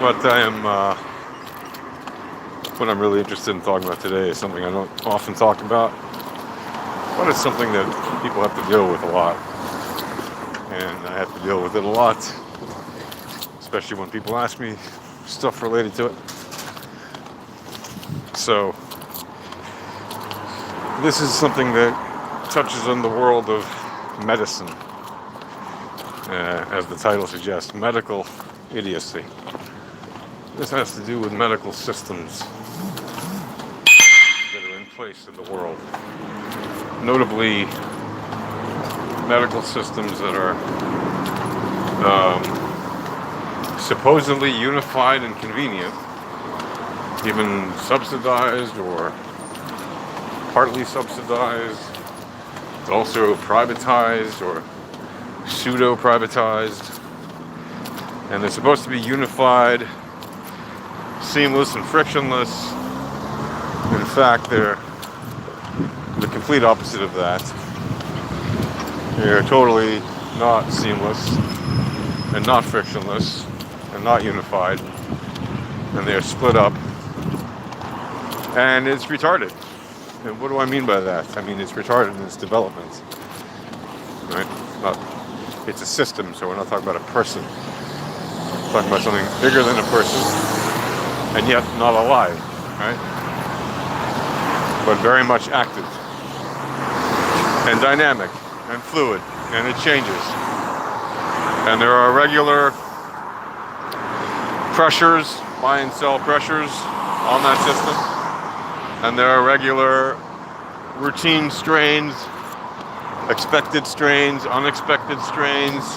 What I'm really interested in talking about today is something I don't often talk about, but it's something that people have to deal with a lot, and I have to deal with it a lot, especially when people ask me stuff related to it. So this is something that touches on the world of medicine, as the title suggests, medical idiocy. This has to do with medical systems that are in place in the world. Notably, medical systems that are supposedly unified and convenient, even subsidized or partly subsidized, also privatized or pseudo-privatized, and they're supposed to be unified, seamless and frictionless. In fact, they're the complete opposite of that. They're totally not seamless and not frictionless and not unified, and they're split up, and it's retarded. And what do I mean by that? I mean it's retarded in its development, right? It's a system, so we're not talking about a person. We're talking about something bigger than a person, and yet not alive, right? But very much active and dynamic and fluid, and it changes. And there are regular pressures, buy and sell pressures on that system, and there are regular routine strains, expected strains, unexpected strains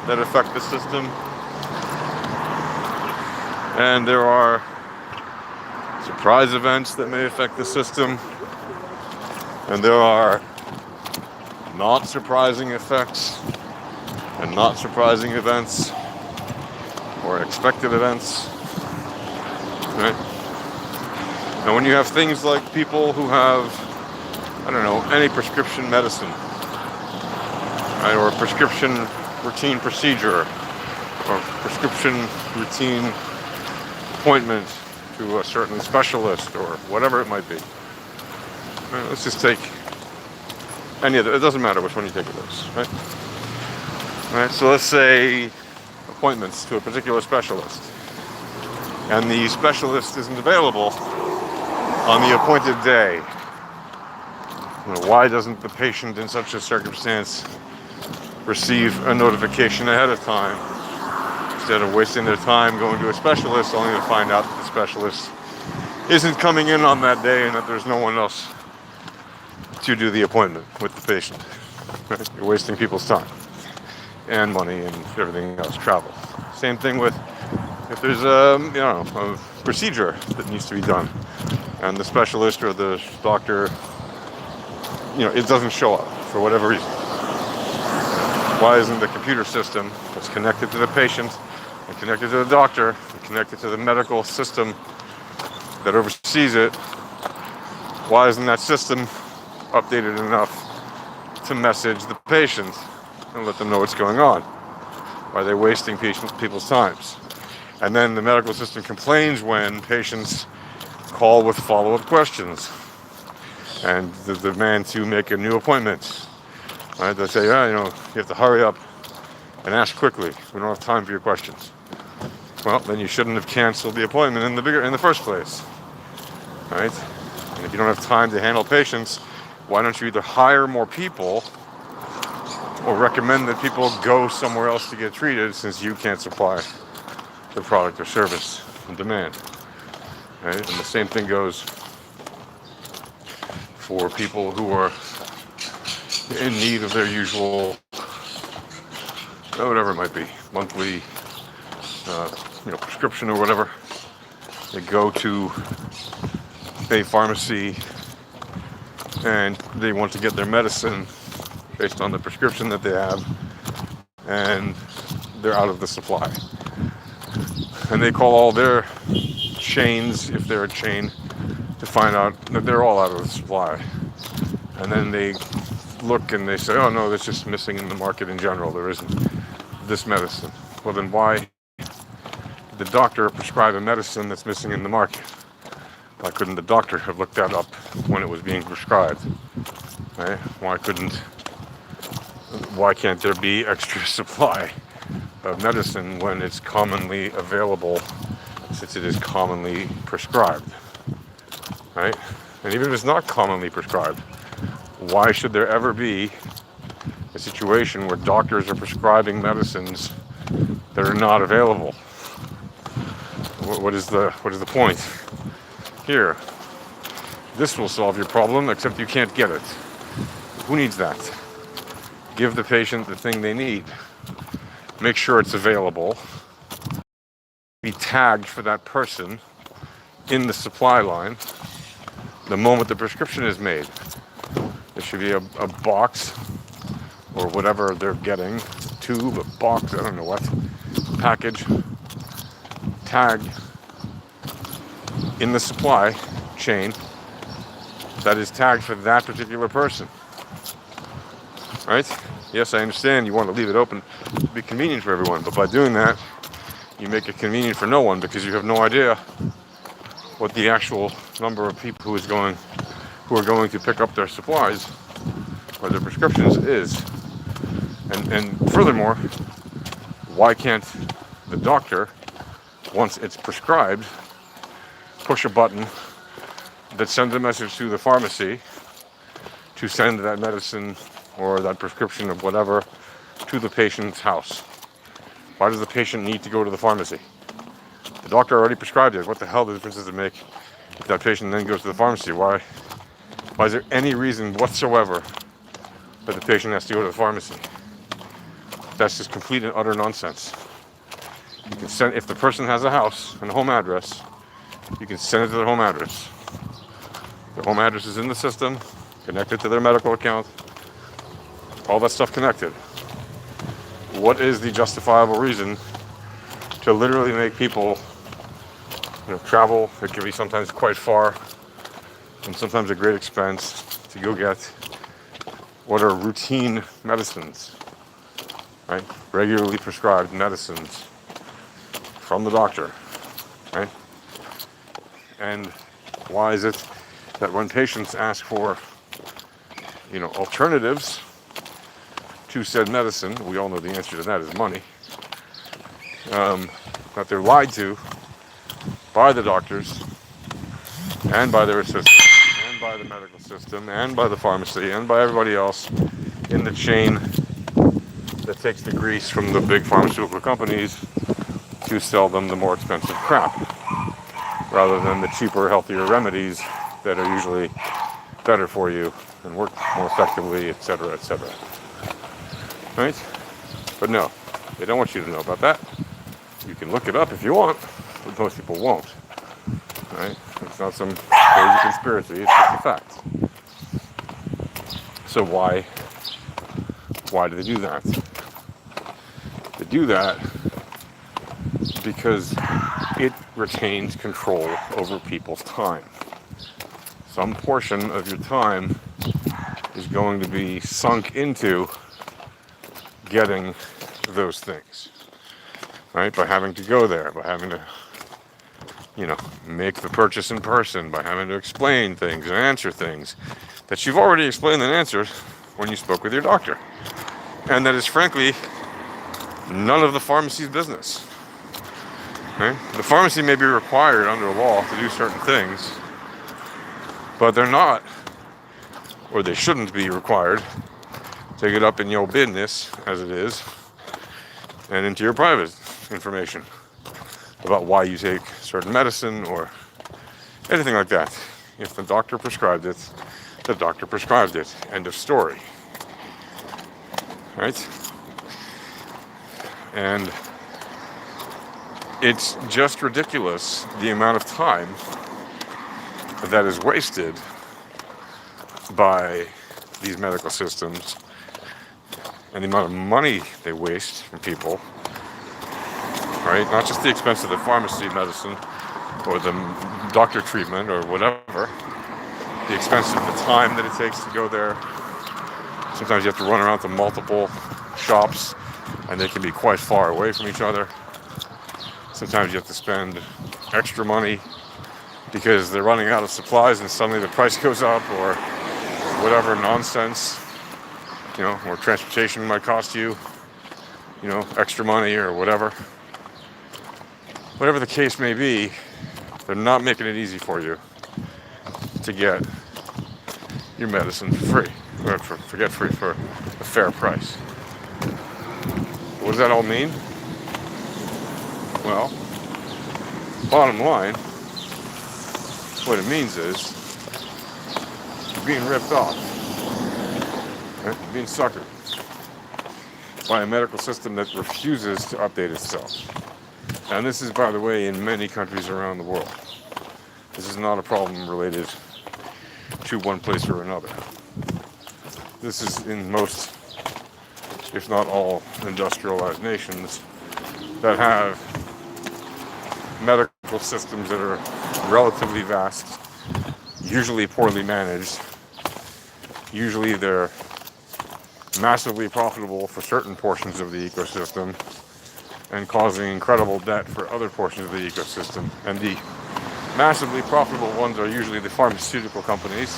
that affect the system. And there are surprise events that may affect the system. And there are not surprising effects and not surprising events or expected events, right? And when you have things like people who have, I don't know, any prescription medicine, right, or a prescription routine procedure, or prescription routine appointment to a certain specialist, or whatever it might be. Right, let's just take any of it. It doesn't matter which one you take of those, right? Right. So let's say appointments to a particular specialist, and the specialist isn't available on the appointed day. You know, why doesn't the patient in such a circumstance receive a notification ahead of time, instead of wasting their time going to a specialist only to find out that the specialist isn't coming in on that day and that there's no one else to do the appointment with the patient? Right? You're wasting people's time and money and everything else, travel. Same thing with if there's a procedure that needs to be done, and the specialist or the doctor, it doesn't show up for whatever reason. Why isn't the computer system that's connected to the patient and connected to the doctor and connected to the medical system that oversees it, why isn't that system updated enough to message the patient and let them know what's going on? Why are they wasting people's times? And then the medical system complains when patients call with follow-up questions and the demand to make a new appointment. Right? They say, you have to hurry up and ask quickly. We don't have time for your questions. Well, then you shouldn't have canceled the appointment in the first place. Right? And if you don't have time to handle patients, why don't you either hire more people or recommend that people go somewhere else to get treated, since you can't supply the product or service in demand? Right? And the same thing goes for people who are in need of their usual, whatever it might be, monthly, prescription or whatever. They go to a pharmacy and they want to get their medicine based on the prescription that they have, and they're out of the supply. And they call all their chains, if they're a chain, to find out that they're all out of the supply. And then they look and they say, oh no, that's just missing in the market in general. There isn't this medicine. Well, then why the doctor prescribe a medicine that's missing in the market? Why couldn't the doctor have looked that up when it was being prescribed? Right? Why can't there be extra supply of medicine when it's commonly available, since it is commonly prescribed? Right? And even if it's not commonly prescribed, why should there ever be a situation where doctors are prescribing medicines that are not available? What is the point here? This will solve your problem, except you can't get it. Who needs that? Give the patient the thing they need. Make sure it's available. Be tagged for that person in the supply line the moment the prescription is made. There should be a box or whatever they're getting, tube, a box, I don't know what, package, tagged in the supply chain that is tagged for that particular person. Right? Yes, I understand you want to leave it open to be convenient for everyone, but by doing that, you make it convenient for no one, because you have no idea what the actual number of people who are going to pick up their supplies or their prescriptions is. And furthermore, why can't the doctor, once it's prescribed, push a button that sends a message to the pharmacy to send that medicine or that prescription of whatever to the patient's house? Why does the patient need to go to the pharmacy? The doctor already prescribed it. What the hell difference does it make if that patient then goes to the pharmacy? Why is there any reason whatsoever that the patient has to go to the pharmacy? That's just complete and utter nonsense. You can send, if the person has a house and a home address, you can send it to their home address. Their home address is in the system, connected to their medical account, all that stuff connected. What is the justifiable reason to literally make people, travel? It can be sometimes quite far and sometimes at great expense to go get what are routine medicines, right? Regularly prescribed medicines from the doctor, right? And why is it that when patients ask for, alternatives to said medicine, we all know the answer to that is money, that they're lied to by the doctors and by their assistants and by the medical system and by the pharmacy and by everybody else in the chain that takes the grease from the big pharmaceutical companies to sell them the more expensive crap, rather than the cheaper, healthier remedies that are usually better for you and work more effectively, etc., etc. Right? But no, they don't want you to know about that. You can look it up if you want, but most people won't. Right? It's not some crazy conspiracy, it's just a fact. So why do they do that? They do that because it retains control over people's time. Some portion of your time is going to be sunk into getting those things, right? By having to go there, by having to, make the purchase in person, by having to explain things and answer things that you've already explained and answered when you spoke with your doctor. And that is frankly none of the pharmacy's business. Right? The pharmacy may be required under law to do certain things, but they're not, or they shouldn't be required to get up in your business, as it is, and into your private information about why you take certain medicine or anything like that. If the doctor prescribed it, the doctor prescribed it. End of story. Right? And it's just ridiculous the amount of time that is wasted by these medical systems and the amount of money they waste from people, right? Not just the expense of the pharmacy medicine or the doctor treatment or whatever, the expense of the time that it takes to go there. Sometimes you have to run around to multiple shops and they can be quite far away from each other. Sometimes you have to spend extra money because they're running out of supplies and suddenly the price goes up, or whatever nonsense, or transportation might cost you, extra money or whatever. Whatever the case may be, they're not making it easy for you to get your medicine for free, or for a fair price. What does that all mean? Well, bottom line, what it means is you're being ripped off, right? You're being suckered by a medical system that refuses to update itself. And this is, by the way, in many countries around the world. This is not a problem related to one place or another. This is in most, if not all, industrialized nations that have medical systems that are relatively vast, usually poorly managed. Usually they're massively profitable for certain portions of the ecosystem and causing incredible debt for other portions of the ecosystem. And the massively profitable ones are usually the pharmaceutical companies,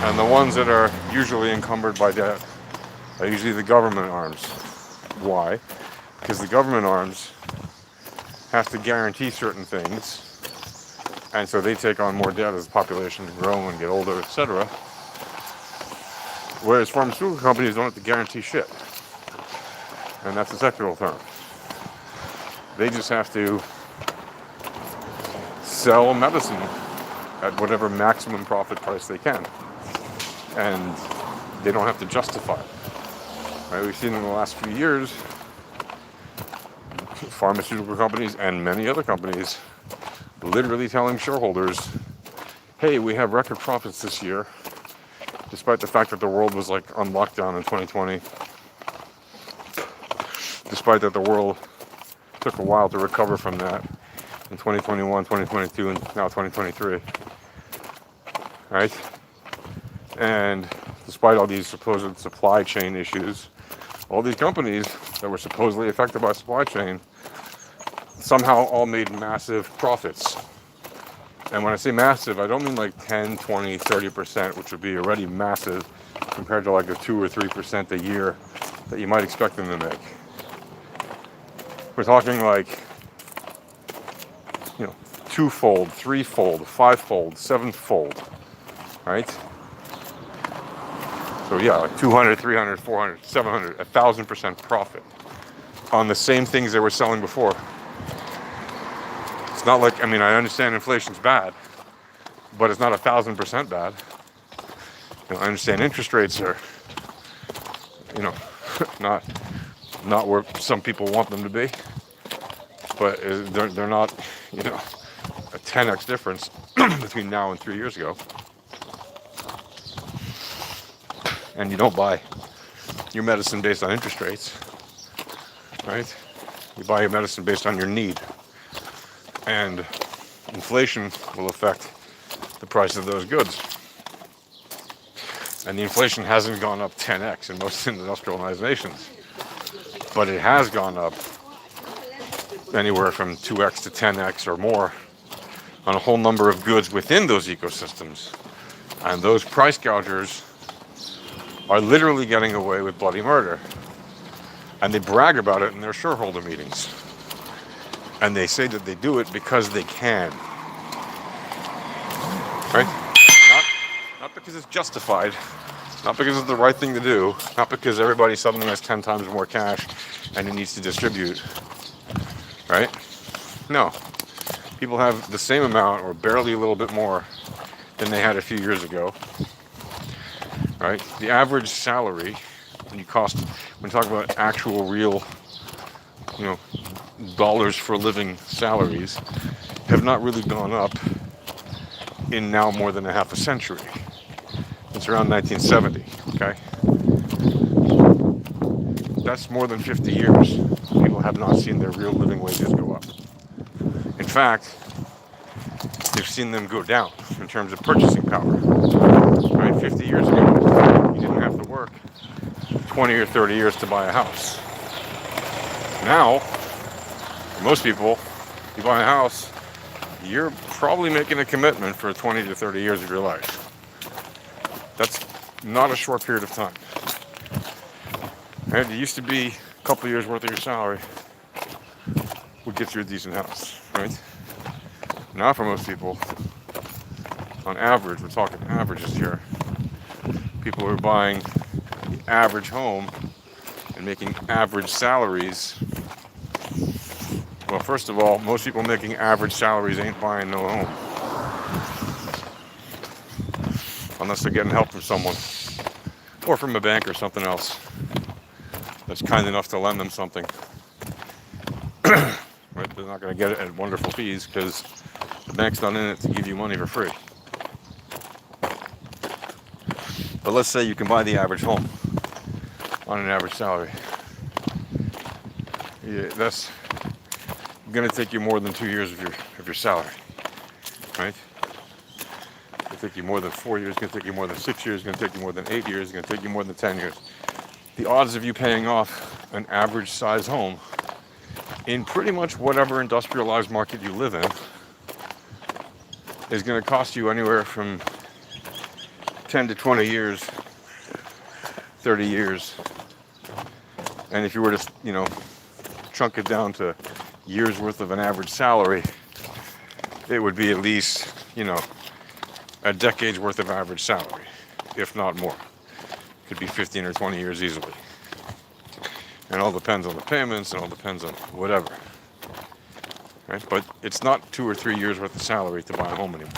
and the ones that are usually encumbered by debt are usually the government arms. Why? Because the government arms have to guarantee certain things, and so they take on more debt as the population grow and get older, etc. Whereas pharmaceutical companies don't have to guarantee shit. And that's a technical term. They just have to sell medicine at whatever maximum profit price they can. And they don't have to justify it. Right? We've seen in the last few years pharmaceutical companies and many other companies literally telling shareholders, hey, we have record profits this year, despite the fact that the world was like on lockdown in 2020, despite that the world took a while to recover from that in 2021, 2022, and now 2023, right? And despite all these supposed supply chain issues, all these companies that were supposedly affected by supply chain somehow all made massive profits. And when I say massive, I don't mean like 10, 20, 30%, which would be already massive compared to like a 2 or 3% a year that you might expect them to make. We're talking like, twofold, threefold, fivefold, sevenfold, right? So yeah, like 200, 300, 400, 700, 1,000% profit on the same things they were selling before. It's not like, I understand inflation's bad, but it's not 1,000% bad. I understand interest rates are, not where some people want them to be, but they're not, a 10x difference between now and 3 years ago. And you don't buy your medicine based on interest rates, right? You buy your medicine based on your need. And inflation will affect the price of those goods. And the inflation hasn't gone up 10x in most industrialized nations, but it has gone up anywhere from 2x to 10x or more on a whole number of goods within those ecosystems. And those price gougers are literally getting away with bloody murder. And they brag about it in their shareholder meetings. And they say that they do it because they can. Right? Not because it's justified, not because it's the right thing to do, not because everybody suddenly has 10 times more cash and it needs to distribute. Right? No. People have the same amount or barely a little bit more than they had a few years ago. Right? The average salary, when you talk about actual real, dollars for living salaries, have not really gone up in now more than a half a century. It's around 1970, okay? That's more than 50 years. People have not seen their real living wages go up. In fact, they've seen them go down in terms of purchasing power. Right? 50 years ago, you didn't have to work 20 or 30 years to buy a house. Now, for most people, You buy a house, you're probably making a commitment for 20 to 30 years of your life. That's not a short period of time. Right? It used to be a couple of years worth of your salary would get you a decent house, right? Now for most people, on average, we're talking averages here, people who are buying the average home and making average salaries. Well, first of all, most people making average salaries ain't buying no home. Unless they're getting help from someone. Or from a bank or something else that's kind enough to lend them something. Right? They're not going to get it at wonderful fees because the bank's not in it to give you money for free. But let's say you can buy the average home on an average salary. Yeah, that's going to take you more than 2 years of your salary, right? It's going to take you more than 4 years. It's going to take you more than 6 years. It's going to take you more than 8 years. It's going to take you more than 10 years. The odds of you paying off an average size home in pretty much whatever industrialized market you live in is going to cost you anywhere from 10 to 20 years, 30 years. And if you were to, chunk it down to years worth of an average salary, it would be at least, a decade's worth of average salary, if not more. Could be 15 or 20 years easily. And all depends on the payments and all depends on whatever. Right? But it's not 2 or 3 years worth of salary to buy a home anymore.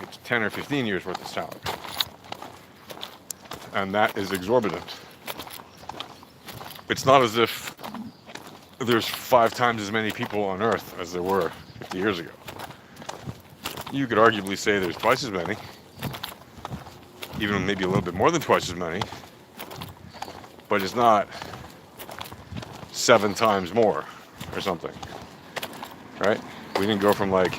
It's 10 or 15 years worth of salary. And that is exorbitant. It's not as if there's 5 times as many people on Earth as there were 50 years ago. You could arguably say there's twice as many, even maybe a little bit more than twice as many, but it's not 7 times more or something, right? We didn't go from like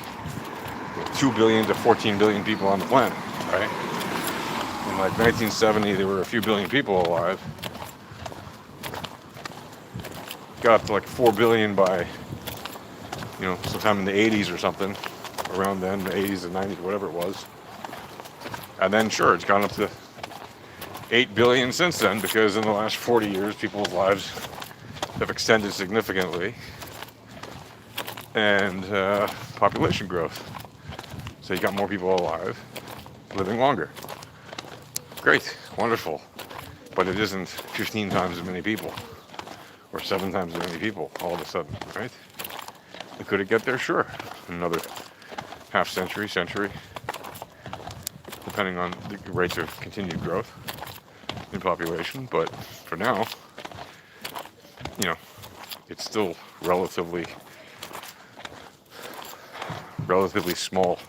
2 billion to 14 billion people on the planet, right? In like 1970, there were a few billion people alive. Got up to like 4 billion by, sometime in the 80s or something, around then, the 80s and 90s, whatever it was. And then, sure, it's gone up to 8 billion since then, because in the last 40 years, people's lives have extended significantly. And population growth. So you got more people alive, living longer. Great, wonderful. But it isn't 15 times as many people. Or 7 times as many people all of a sudden, right? And could it get there? Sure. Another half century, depending on the rates of continued growth in population. But for now, it's still relatively small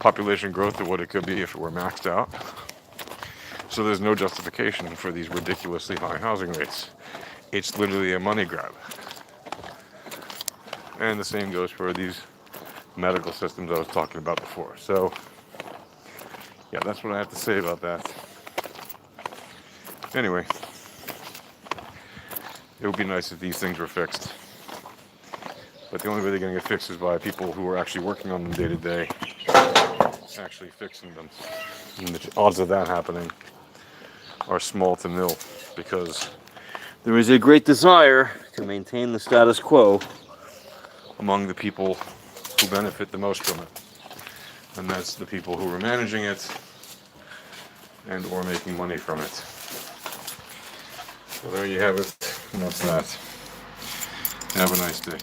population growth of what it could be if it were maxed out. So there's no justification for these ridiculously high housing rates. It's literally a money grab. And the same goes for these medical systems I was talking about before. So, yeah, that's what I have to say about that. Anyway, it would be nice if these things were fixed. But the only way they're going to get fixed is by people who are actually working on them day to day, actually fixing them. And the odds of that happening are small to nil, because there is a great desire to maintain the status quo among the people who benefit the most from it. And that's the people who are managing it and or making money from it. So there you have it. And that's that. Have a nice day.